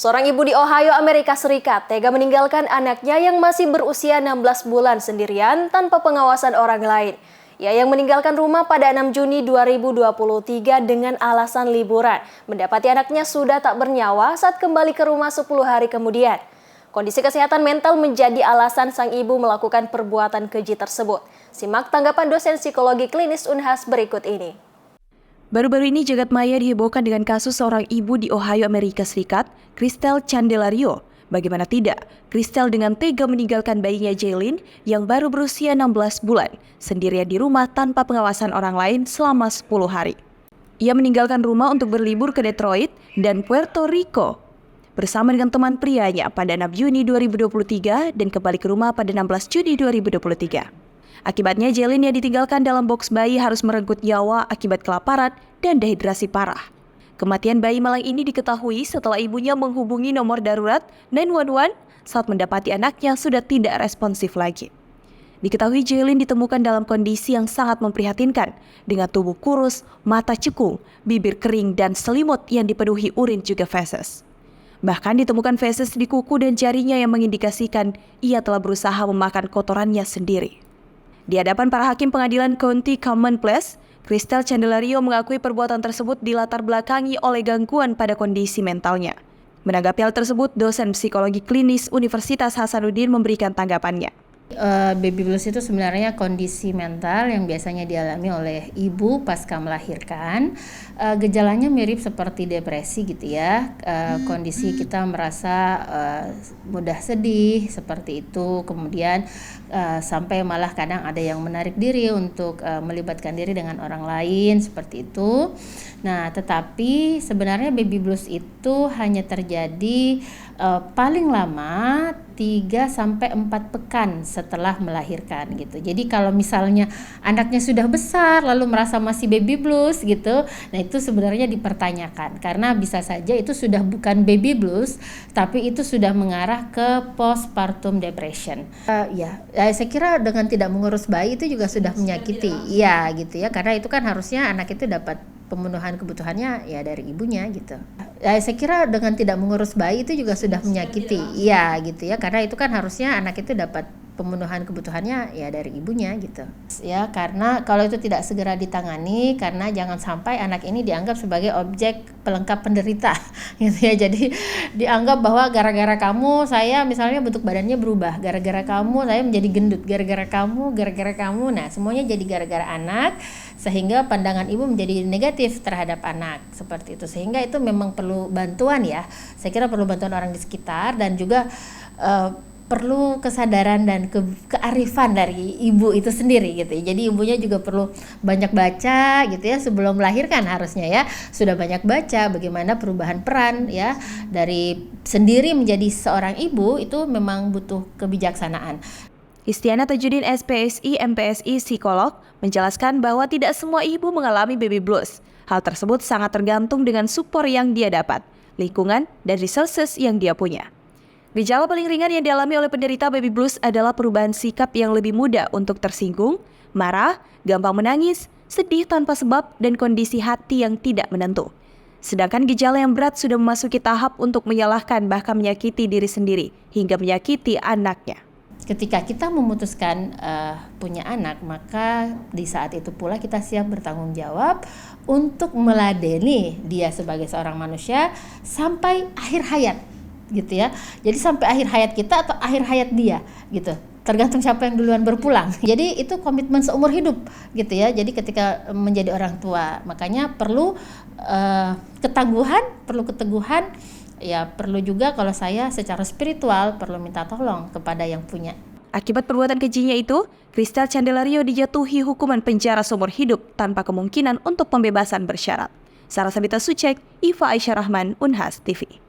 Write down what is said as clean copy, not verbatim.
Seorang ibu di Ohio, Amerika Serikat, tega meninggalkan anaknya yang masih berusia 16 bulan sendirian tanpa pengawasan orang lain. Ia yang meninggalkan rumah pada 6 Juni 2023 dengan alasan liburan. Mendapati anaknya sudah tak bernyawa saat kembali ke rumah 10 hari kemudian. Kondisi kesehatan mental menjadi alasan sang ibu melakukan perbuatan keji tersebut. Simak tanggapan dosen psikologi klinis Unhas berikut ini. Baru-baru ini jagat maya dihebohkan dengan kasus seorang ibu di Ohio, Amerika Serikat, Christelle Candelario. Bagaimana tidak, Christelle dengan tega meninggalkan bayinya Jaylin yang baru berusia 16 bulan, sendirian di rumah tanpa pengawasan orang lain selama 10 hari. Ia meninggalkan rumah untuk berlibur ke Detroit dan Puerto Rico bersama dengan teman prianya pada 6 Juni 2023 dan kembali ke rumah pada 16 Juni 2023. Akibatnya, Jaylin yang ditinggalkan dalam boks bayi harus merenggut nyawa akibat kelaparan dan dehidrasi parah. Kematian bayi malang ini diketahui setelah ibunya menghubungi nomor darurat 911 saat mendapati anaknya sudah tidak responsif lagi. Diketahui Jaylin ditemukan dalam kondisi yang sangat memprihatinkan, dengan tubuh kurus, mata cekung, bibir kering, dan selimut yang dipenuhi urin juga feses. Bahkan ditemukan feses di kuku dan jarinya yang mengindikasikan ia telah berusaha memakan kotorannya sendiri. Di hadapan para hakim pengadilan County Commonwealth, Christelle Candelario mengakui perbuatan tersebut dilatar belakangi oleh gangguan pada kondisi mentalnya. Menanggapi hal tersebut, dosen psikologi klinis Universitas Hasanuddin memberikan tanggapannya. Baby blues itu sebenarnya kondisi mental yang biasanya dialami oleh ibu pasca melahirkan. Gejalanya mirip seperti depresi gitu ya. Kondisi kita merasa mudah sedih seperti itu. Kemudian sampai malah kadang ada yang menarik diri untuk melibatkan diri dengan orang lain seperti itu. Nah, tetapi sebenarnya baby blues itu hanya terjadi paling lama 3-4 pekan setelah melahirkan gitu. Jadi kalau misalnya anaknya sudah besar lalu merasa masih baby blues gitu, nah itu sebenarnya dipertanyakan karena bisa saja itu sudah bukan baby blues tapi itu sudah mengarah ke postpartum depression. Saya kira dengan tidak mengurus bayi itu juga sudah menyakiti. Iya gitu ya, karena itu kan harusnya anak itu dapat pemenuhan kebutuhannya ya dari ibunya gitu. Saya kira dengan tidak mengurus bayi itu juga sudah menyakiti. Iya gitu ya, karena itu kan harusnya anak itu dapat pemenuhan kebutuhannya ya dari ibunya gitu. Ya, karena kalau itu tidak segera ditangani, karena jangan sampai anak ini dianggap sebagai objek pelengkap penderita gitu ya. Jadi dianggap bahwa gara-gara kamu saya misalnya bentuk badannya berubah, gara-gara kamu saya menjadi gendut, gara-gara kamu. Nah, semuanya jadi gara-gara anak sehingga pandangan ibu menjadi negatif terhadap anak seperti itu. Sehingga itu memang perlu bantuan ya. Saya kira perlu bantuan orang di sekitar dan juga perlu kesadaran dan kearifan dari ibu itu sendiri gitu ya. Jadi ibunya juga perlu banyak baca gitu ya sebelum melahirkan, harusnya ya sudah banyak baca bagaimana perubahan peran ya dari sendiri menjadi seorang ibu. Itu memang butuh kebijaksanaan. Istiana Tajudin SPSI MPSI psikolog menjelaskan bahwa tidak semua ibu mengalami baby blues. Hal tersebut sangat tergantung dengan support yang dia dapat, lingkungan, dan resources yang dia punya. Gejala paling ringan yang dialami oleh penderita baby blues adalah perubahan sikap yang lebih mudah untuk tersinggung, marah, gampang menangis, sedih tanpa sebab, dan kondisi hati yang tidak menentu. Sedangkan gejala yang berat sudah memasuki tahap untuk menyalahkan bahkan menyakiti diri sendiri hingga menyakiti anaknya. Ketika kita memutuskan punya anak, maka di saat itu pula kita siap bertanggung jawab untuk meladeni dia sebagai seorang manusia sampai akhir hayat gitu ya. Jadi sampai akhir hayat kita atau akhir hayat dia gitu. Tergantung siapa yang duluan berpulang. Jadi itu komitmen seumur hidup gitu ya. Jadi ketika menjadi orang tua, makanya perlu ketangguhan, perlu keteguhan. Ya perlu juga kalau saya secara spiritual perlu minta tolong kepada yang punya. Akibat perbuatan kejinya itu, Christelle Candelario dijatuhi hukuman penjara seumur hidup tanpa kemungkinan untuk pembebasan bersyarat. Sarah Sabita Sucek, Iva Aisyah Rahman, Unhas TV.